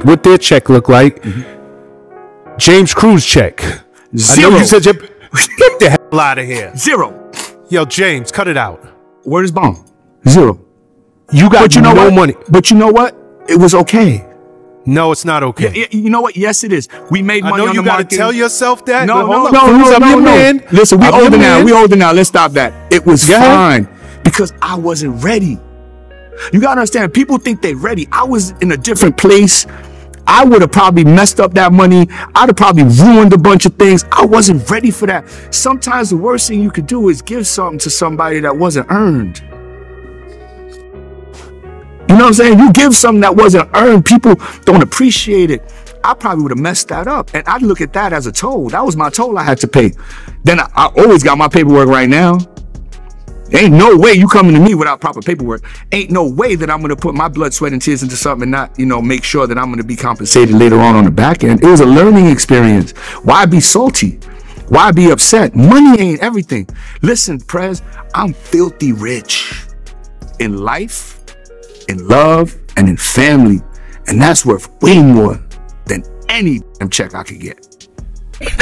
what their check looked like. James Cruz check. Zero. I know you said get the hell out of here. Zero. Yo, James, cut it out. Word is bond. Zero. You got no money. But you know what? It was okay. No, it's not okay. Yeah, you know what? Yes, it is. We made money on the market. You got to tell yourself that. No. Man. Listen, we older now. We older now. Let's stop that. It was fine because I wasn't ready. You got to understand. People think they're ready. I was in a different place. I would have probably messed up that money. I'd have probably ruined a bunch of things. I wasn't ready for that. Sometimes the worst thing you could do is give something to somebody that wasn't earned. You know what I'm saying? You give something that wasn't earned, people don't appreciate it. I probably would have messed that up. And I'd look at that as a toll. That was my toll I had to pay. Then I always got my paperwork right now. Ain't no way you coming to me without proper paperwork. Ain't no way that I'm going to put my blood, sweat, and tears into something and not, make sure that I'm going to be compensated later on the back end. It was a learning experience. Why be salty? Why be upset? Money ain't everything. Listen, Prez, I'm filthy rich in life, in love, and in family. And that's worth way more than any damn check I could get.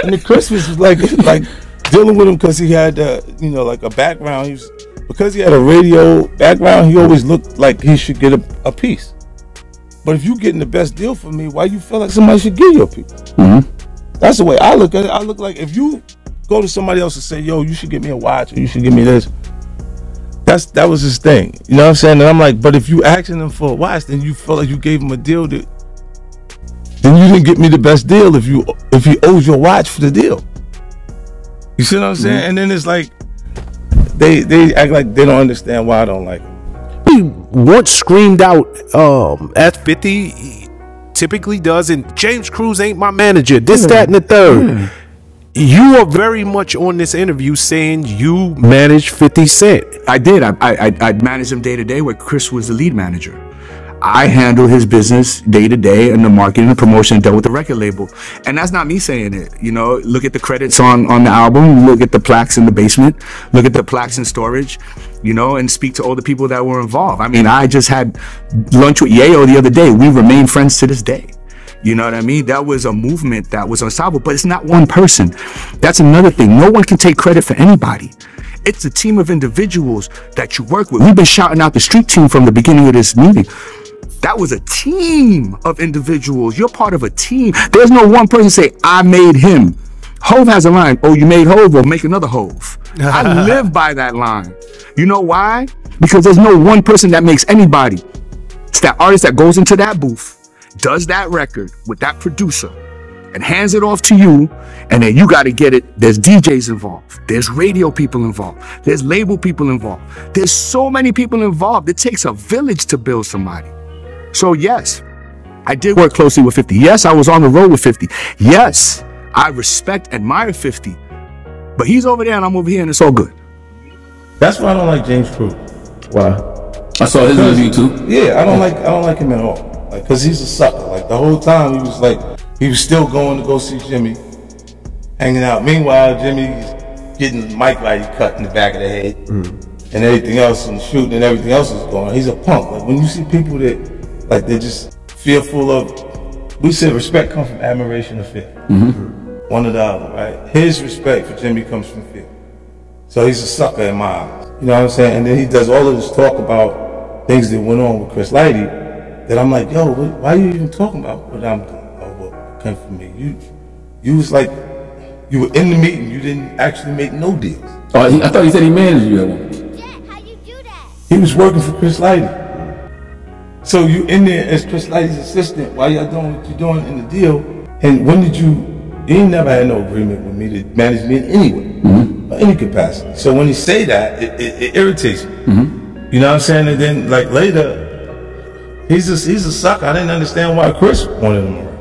And the Christmas was like dealing with him because he had, like a background. Because he had a radio background, he always looked like he should get a piece. But if you getting the best deal for me, why you feel like somebody should give you a piece? That's the way I look at it. I look like if you go to somebody else and say, yo, you should get me a watch or you should give me this. That was his thing. You know what I'm saying? And I'm like, but if you asking him for a watch, then you feel like you gave him a deal that then you didn't get me the best deal if he owes your watch for the deal. You see what I'm saying? And then it's like they act like they don't understand why I don't like him. He once screamed out at 50 he typically does, and James Cruz ain't my manager, this, that, and the third. You are very much on this interview saying you managed 50 Cent. I did. I managed him day to day where Chris was the lead manager. I handle his business day to day and the marketing and promotion dealt with the record label. And that's not me saying it. Look at the credits on the album, look at the plaques in the basement, look at the plaques in storage, and speak to all the people that were involved. I mean, I just had lunch with Yayo the other day. We remain friends to this day. You know what I mean? That was a movement that was unstoppable, but it's not one person. That's another thing. No one can take credit for anybody. It's a team of individuals that you work with. We've been shouting out the street team from the beginning of this meeting. That was a team of individuals. You're part of a team. There's no one person say, I made him. Hove has a line, oh, you made Hove, well, make another Hove. I live by that line. You know why? Because there's no one person that makes anybody. It's that artist that goes into that booth, does that record with that producer, and hands it off to you, and then you got to get it. There's DJs involved. There's radio people involved. There's label people involved. There's so many people involved. It takes a village to build somebody. So yes, I did work closely with 50. Yes, I was on the road with 50. Yes, I respect, admire 50. But he's over there and I'm over here and it's all good. That's why I don't like James Cruz. Why? I saw his interview too. Yeah, I don't like him at all. Like, cause he's a sucker. Like the whole time he was still going to go see Jimmy, hanging out. Meanwhile, Jimmy's getting Mike Lighty cut in the back of the head and everything else and shooting and everything else is going. He's a punk. Like when you see people that they're just fearful of, we said respect comes from admiration and fear. One or the other, right? His respect for Jimmy comes from fear. So he's a sucker in my eyes. You know what I'm saying? And then he does all of this talk about things that went on with Chris Lighty that I'm like, yo, why are you even talking about what I'm doing or what came from me? You was like, you were in the meeting, you didn't actually make no deals. Oh, I thought he said he managed you at one. Jack, how you do that? He was working for Chris Lighty. So you in there as Chris Lighty's assistant while y'all doing what you're doing in the deal, and when did you ain't never had no agreement with me to manage me in any way, or any capacity. So when he say that, it irritates me. You know what I'm saying? And then like later, he's a sucker. I didn't understand why Chris wanted him around.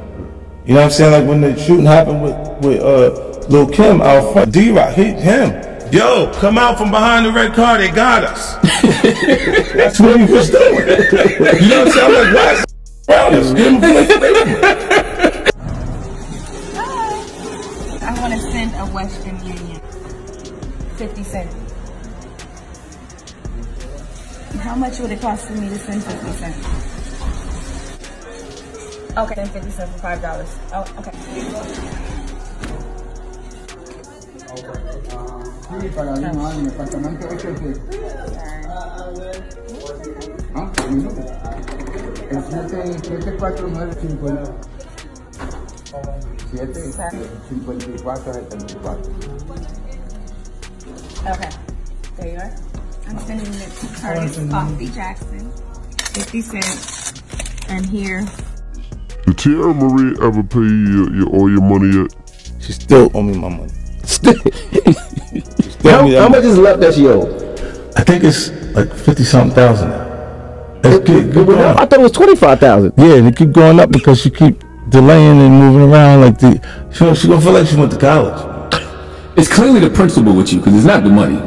You know what I'm saying? Like when the shooting happened with Lil' Kim out front, D-Rock, him. Yo, come out from behind the red car, they got us. That's what he was doing. You know what I'm saying? I'm like, why is around us? Give him a I want to send a Western Union. 50 Cent. How much would it cost for me to send 50 Cent? Okay, then 50 cents for $5. Oh, okay. Sí, para el mismo año, departamento 8. ¿Ah? ¿El minuto? El 74950. 75474. Okay, there you are. I'm sending it to Curtis Coffee Jackson. 50 cents. And here. Did Teairra Marie ever pay you all your money yet? She still owe me my money. How much is left that she owed? I think it's like 50-something thousand now. I thought it was 25,000. Yeah, and it keep going up because she keep delaying and moving around like she gonna feel like she went to college. It's clearly the principle with you, because it's not the money.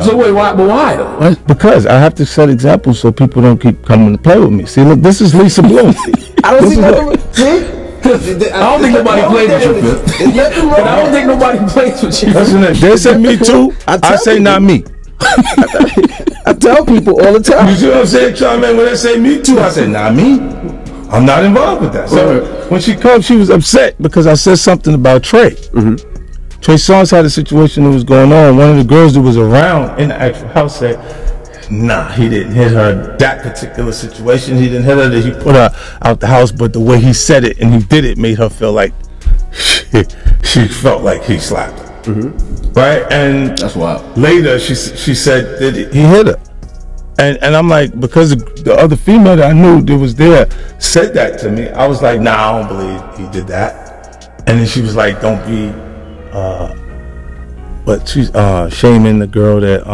So wait, why? But why though? Because I have to set examples so people don't keep coming to play with me. See, look, this is Lisa Bloom. I don't see nothing. See? I don't think nobody plays with you, Phil. But I don't think nobody plays with you. Listen, they say me too. I say not me. I tell people all the time. You see what I'm saying, Charmaine? When they say me too, I say not me. I'm not involved with that. So when she comes, she was upset because I said something about Trey. Trey Songz had a situation that was going on. One of the girls that was around in the actual house said, nah, he didn't hit her that particular situation. He didn't hit her, that he put her out the house, but the way he said it and he did it made her feel like she felt like he slapped her. Right? And that's wild. Later she said that he hit her. And I'm like, because the other female that I knew that was there said that to me, I was like, nah, I don't believe he did that. And then she was like, don't be but she's shaming the girl that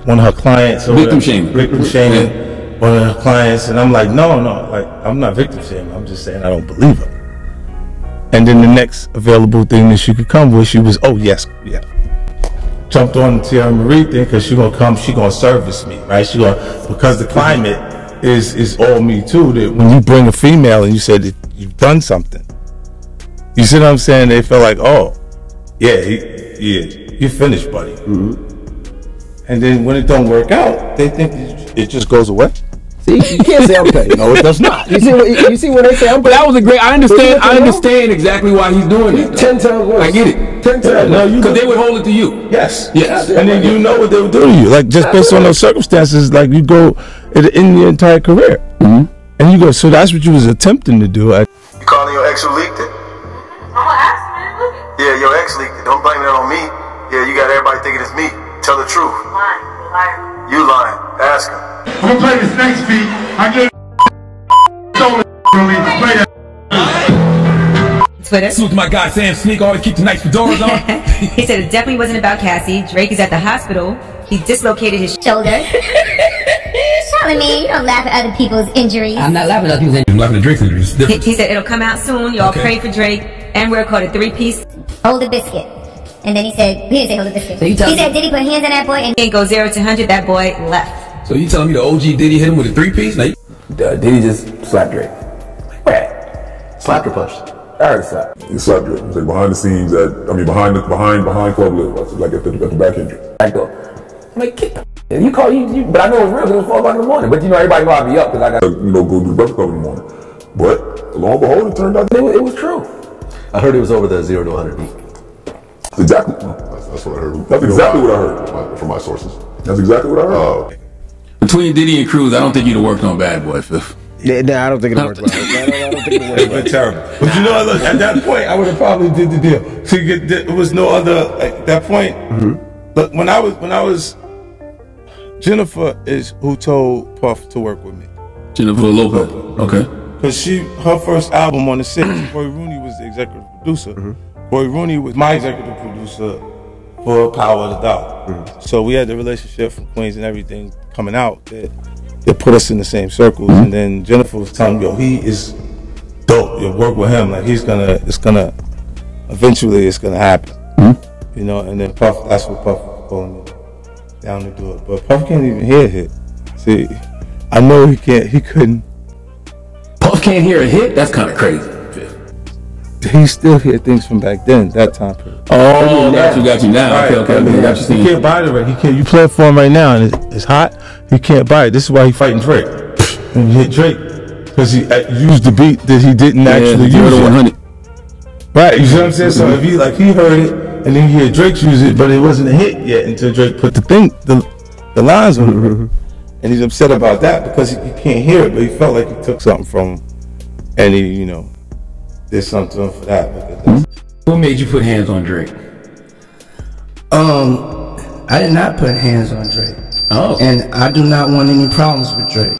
one of her clients, victim shaming one of her clients, and I'm like, no, like I'm not victim shaming. I'm just saying I don't believe her. And then the next available thing that she could come with, she was, oh yes, yeah, jumped on the Teairra Marie thing because she gonna come, she gonna service me, right? She gonna, because the climate is all me too. That when you bring a female and you say that you've done something, you see what I'm saying? They feel like, oh, yeah, you finished, buddy. And then when it don't work out, they think it just goes away. See, you can't say I'm petty. No, it does not. You see when they say I'm petty? But that was a great. I understand exactly why he's doing it. 10 times worse. I get it. 10 times. No, because they would hold it to you. Yes. And then you know what they would do to you. Like just based on those circumstances, like you go in your entire career, and you go. So that's what you was attempting to do. You calling your ex who leaked it? Yeah, your ex leaked it. Don't blame that on me. Yeah, you got everybody thinking it's me. Tell the truth. Lying. You lying. Ask him. I'm gonna play this next beat. I get stolen from me. Play that. Twitter. Salute to my guy Sam Sneak. Always keep the nice fedoras on. He said it definitely wasn't about Cassie. Drake is at the hospital. He dislocated his shoulder. Charlamagne, you don't laugh at other people's injuries. I'm not laughing at other people's injuries. I'm laughing at Drake's injuries. He said it'll come out soon. Y'all pray for Drake. And we're called a 3-piece. Hold the biscuit. And then he said, he didn't say hold the biscuit. So he said, Diddy put hands on that boy and he go 0 to 100. That boy left. So you telling me the OG Diddy hit him with a 3-piece? Now Diddy just slapped Drake. Where? Slapped or punched? I heard slap. He slapped Drake. Like behind the scenes, behind Club Live, like at the back entry. Back door. I'm like, you call you, but I know it was real because it was 4 o'clock in the morning. But you know, everybody know I'd be up because I got go do the Breakfast Club in the morning. But lo and behold, it turned out it was true. I heard it was over the 0 to 100. Exactly. That's what I heard. That's exactly what I heard from my sources. That's exactly what I heard. Between Diddy and Cruz, I don't think you'd have worked on Bad Boy, Fifth. Yeah, I don't think it'll work. I don't think it'll work. It's terrible. But you know, look, at that point, I would have probably did the deal. See, there was no other at that point. But when I was, Jennifer is who told Puff to work with me. Jennifer Lopez. Okay. Because her first album on the 6th, Corey Rooney was the executive producer. Corey Rooney was my executive producer for Power of the Dog. So we had the relationship from Queens and everything coming out that put us in the same circles. And then Jennifer was telling me, yo, he is dope. You work with him, like eventually it's gonna happen. You know, and then Puff, that's what Puff was pulling me down to do it. But Puff can't even hear a hit. See, I know he couldn't. Puff can't hear a hit? That's kind of crazy. He still hear things from back then, that time period. Oh, got you now. Right. Okay. He can't buy it right. He can't. You play it for him right now, and it's hot. He can't buy it. This is why he fighting Drake. When you hit Drake, because he used the beat that he didn't actually use. 100. Right, you see what I'm saying? So if he heard it and then you hear Drake use it, but it wasn't a hit yet until Drake put the lines on it. And he's upset about that because he can't hear it, but he felt like he took something from him, and he, did something to him for that. What made you put hands on Drake? I did not put hands on Drake. Oh. And I do not want any problems with Drake.